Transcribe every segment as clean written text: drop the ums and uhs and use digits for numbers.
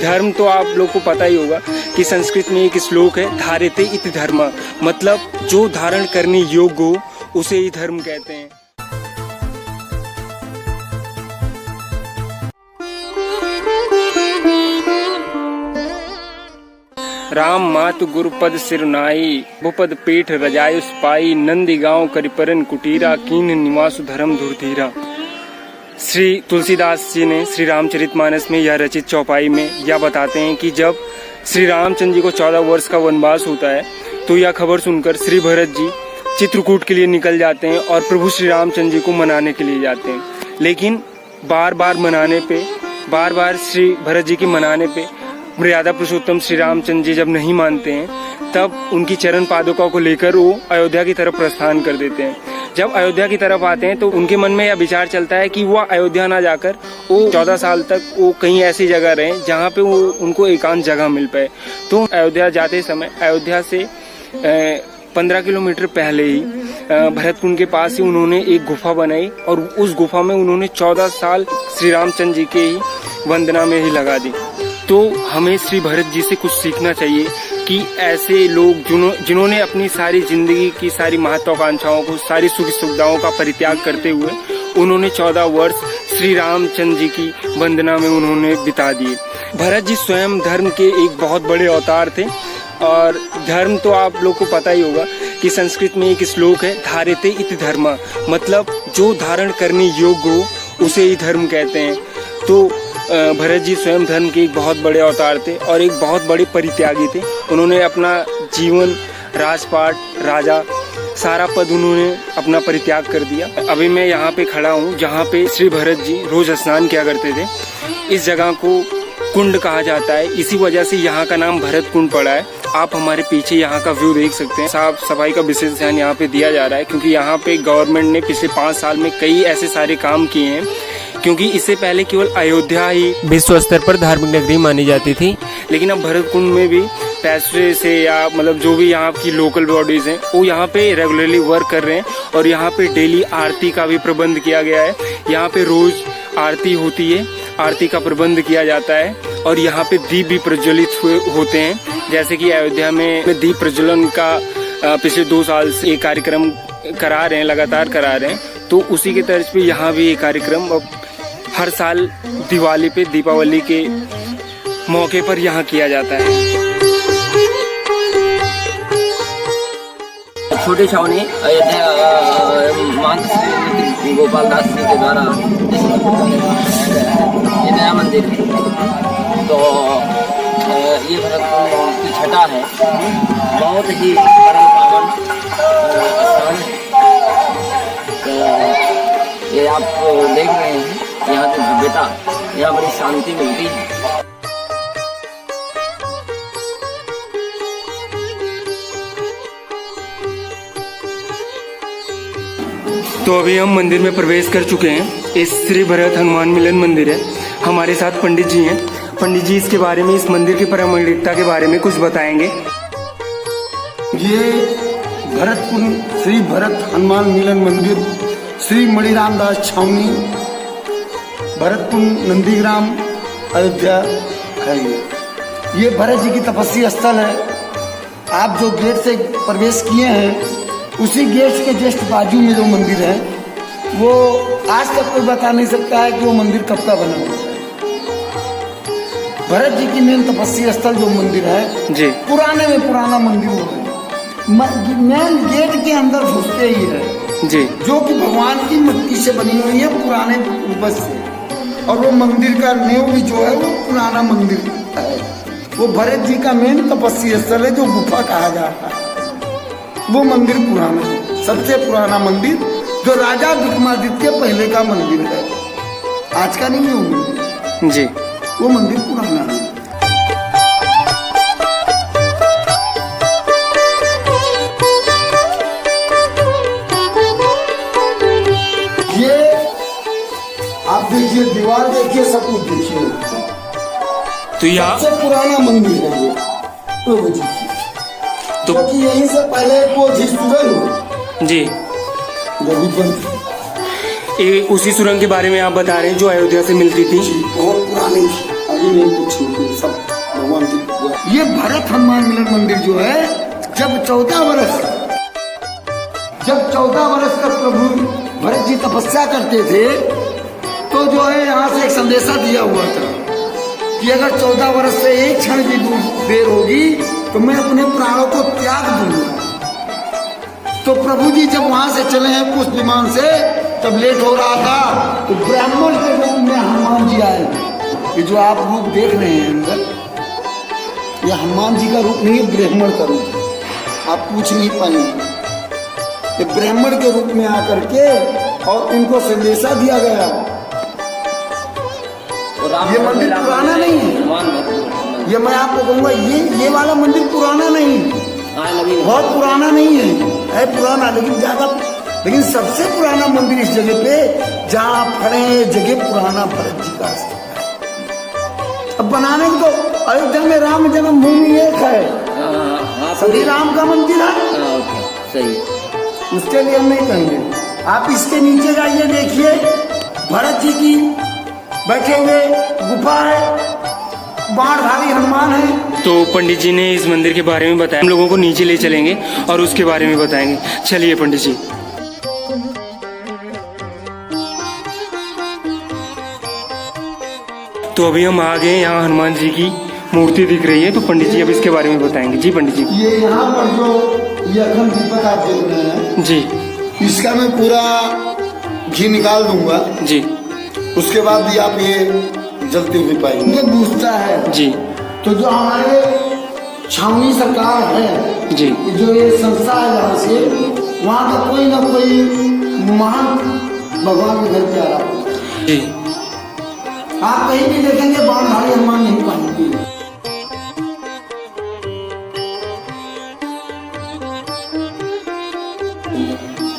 धर्म तो आप लोग को पता ही होगा कि संस्कृत में एक श्लोक है, धारेते इति धर्म, मतलब जो धारण करने योग्य हो उसे ही धर्म कहते हैं। राम मातु गुरुपद सिरनाई, भूपद पीठ रजायुस पाई, नंदी गांव करिपरन कुटीरा, कीन निवासु धर्म धुरधीरा। श्री तुलसीदास जी ने श्री रामचरितमानस में यह रचित चौपाई में यह बताते हैं कि जब श्री रामचंद्र जी को 14 वर्ष का वनवास होता है तो यह खबर सुनकर श्री भरत जी चित्रकूट के लिए निकल जाते हैं और प्रभु श्री रामचंद्र जी को मनाने के लिए जाते हैं। लेकिन बार बार श्री भरत जी के मनाने पे मर्यादा पुरुषोत्तम श्री रामचंद्र जी जब नहीं मानते हैं तब उनकी चरण पादुका को लेकर वो अयोध्या की तरफ प्रस्थान कर देते हैं। जब अयोध्या की तरफ आते हैं तो उनके मन में यह विचार चलता है कि वो अयोध्या ना जाकर वो 14 साल तक वो कहीं ऐसी जगह रहे जहाँ पे वो उनको एकांत जगह मिल पाए। तो अयोध्या जाते समय अयोध्या से 15 किलोमीटर पहले ही भरतकुंड के पास ही उन्होंने एक गुफा बनाई और उस गुफा में उन्होंने 14 साल श्री रामचंद्र जी के ही वंदना में ही लगा दी। तो हमें श्री भरत जी से कुछ सीखना चाहिए कि ऐसे लोग जिन्होंने अपनी सारी जिंदगी की सारी महत्वाकांक्षाओं को, सारी सुख सुविधाओं का परित्याग करते हुए उन्होंने 14 वर्ष श्री रामचंद्र जी की वंदना में उन्होंने बिता दिए। भरत जी स्वयं धर्म के एक बहुत बड़े अवतार थे और धर्म तो आप लोग को पता ही होगा कि संस्कृत में एक श्लोक है, धारेते इति धर्म, मतलब जो धारण करने योग्य हो उसे ही धर्म कहते हैं। तो भरत जी स्वयं धर्म के एक बहुत बड़े अवतार थे और एक बहुत बड़े परित्यागी थे। उन्होंने अपना जीवन, राजपाट, राजा, सारा पद उन्होंने अपना परित्याग कर दिया। अभी मैं यहाँ पे खड़ा हूँ जहाँ पे श्री भरत जी रोज स्नान किया करते थे। इस जगह को कुंड कहा जाता है, इसी वजह से यहाँ का नाम भरत कुंड पड़ा है। आप हमारे पीछे यहाँ का व्यू देख सकते हैं। साफ सफाई का विशेष ध्यान यहाँ पे दिया जा रहा है क्योंकि यहाँ पे गवर्नमेंट ने पिछले 5 साल में कई ऐसे सारे काम किए हैं, क्योंकि इससे पहले केवल अयोध्या ही विश्व स्तर पर धार्मिक नगरी मानी जाती थी। लेकिन अब भरत कुंड में भी पैसे से या मतलब जो भी यहाँ की लोकल बॉडीज हैं वो यहाँ पे रेगुलरली वर्क कर रहे हैं और यहाँ पे डेली आरती का भी प्रबंध किया गया है। यहाँ पे रोज आरती होती है, आरती का प्रबंध किया जाता है और यहाँ पे दीप भी प्रज्वलित होते हैं। जैसे कि अयोध्या में दीप प्रज्वलन का पिछले 2 साल से एक कार्यक्रम करा रहे हैं, लगातार करा रहे हैं। तो उसी के तर्ज पे यहाँ भी एक कार्यक्रम अब हर साल दिवाली पे, दीपावली के मौके पर यहाँ किया जाता है। छोटे छावनी अयोध्या महंत श्री गोपाल दास जी के द्वारा ये नया मंदिर है। तो ये भरतकुंड की छटा है, बहुत ही परम पावन स्थान है। तो ये आप देख रहे हैं, यहाँ के बेटा यहाँ बड़ी शांति मिलती है। तो अभी हम मंदिर में प्रवेश कर चुके हैं। इस श्री भरत हनुमान मिलन मंदिर है। हमारे साथ पंडित जी हैं। पंडित जी इसके बारे में, इस मंदिर की पारंपरिकता के बारे में कुछ बताएंगे। ये भरतकुंड श्री भरत हनुमान मिलन मंदिर श्री मणिराम दास छावनी, भरतकुंड, नंदीग्राम, अयोध्या है। ये भरत जी की तपस्या स्थल है। आप जो गेट से प्रवेश किए हैं उसी गेट के जस्ट बाजू में जो मंदिर है वो आज तक कोई बता नहीं सकता है कि वो मंदिर कब का बना हुआ है। भरत जी की मेन तपस्या स्थल जो मंदिर है जी, पुराने में पुराना मंदिर वो है। मेन गेट के अंदर घुसते ही है जी, जो कि भगवान की मट्टी से बनी हुई है पुराने उपज से, और वो मंदिर का नींव भी जो है वो पुराना मंदिर है। वो भरत जी का मेन तपस्या स्थल है जो गुफा कहा जाता है। वो मंदिर पुराना है, सबसे पुराना मंदिर जो राजा विक्रमादित्य पहले का मंदिर है, आज का नहीं है वो मंदिर जी। वो मंदिर पुराना है। ये आप देखिए, दीवार देखिए, सब कुछ देखिए। तो यहाँ सबसे पुराना मंदिर है ये प्रभु जी की। तो यहीं से पहले वो सुरंग जी, उसी सुरंग के बारे में आप बता रहे हैं जो अयोध्या से मिलती थी। बहुत पुरानी, अभी नहीं कुछ सब सम्मिलन मंदिर जो है, जब 14 वर्ष तक प्रभु भरत जी तपस्या करते थे, तो जो है यहाँ से एक संदेशा दिया हुआ था कि अगर 14 वर्ष से एक क्षण भी देर होगी तो मैं अपने प्राणों को त्याग दूंगा। तो प्रभु जी जब वहां से चले हैं पुष्प विमान से, तब लेट हो रहा था, तो ब्राह्मण के रूप में हनुमान जी आए। ये जो आप रूप देख रहे हैं अंदर, ये हनुमान जी का रूप नहीं है, ब्राह्मण का रूप है। आप पूछ नहीं पाएंगे। ये ब्राह्मण के रूप में आकर के और इनको संदेशा दिया गया। ये मंदिर पुराना नहीं है, ये मैं आपको कहूँगा, ये वाला मंदिर पुराना नहीं है, बहुत पुराना नहीं है पुराना, लेकिन सबसे पुराना मंदिर इस जगह पे जहाँ आप खड़े हैं, ये जगह पुराना भरत जी का है। अब बनाने को तो अयोध्या में राम जन्मभूमि एक है, सभी राम का मंदिर है, सही, उसके लिए हम नहीं कहेंगे। आप इसके नीचे जाइए, देखिए भरत जी की बैठे हुए गुफा है, बाणधारी हनुमान है। तो पंडित जी ने इस मंदिर के बारे में बताया, हम लोगों को नीचे ले चलेंगे और उसके बारे में बताएंगे। चलिए पंडित जी। तो अभी हम आ गए, यहाँ हनुमान जी की मूर्ति दिख रही है, तो पंडित जी अब इसके बारे में बताएंगे। जी पंडित जी। ये यहाँ पर जो ये अखंड दीपक आप देख रहे हैं जी, इसका मैं पूरा घी निकाल दूंगा जी, उसके बाद भी आप ये जलते हुए पाएंगे। बूझता है जी। तो जो हमारे छावनी सरकार है जी, जो ये संस्था है, यहाँ से वहाँ का कोई ना कोई महान भगवान के घर पे आ रहा है जी। आप कहीं भी देखेंगे बाणधारी हनुमान नहीं पाएंगे।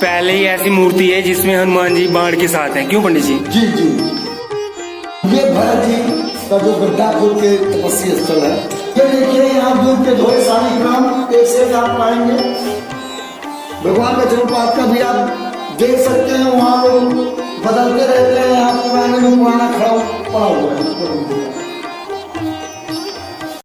पहले ही ऐसी मूर्ति है जिसमें हनुमान जी बाण के साथ हैं, क्यों पंडित जी? जी जी, ये भरत जी का जो गड्ढापुर के तपस्या स्थल है, ये देखिए यहाँ दूर के धोए शालिग्राम एक से एक आप पाएंगे। भगवान का जन्मपात का भी आप देख सकते हैं, वहाँ लोग बदलते रहते हैं, यहाँ पुराने में पुराना खड़ा पड़ा हुआ है।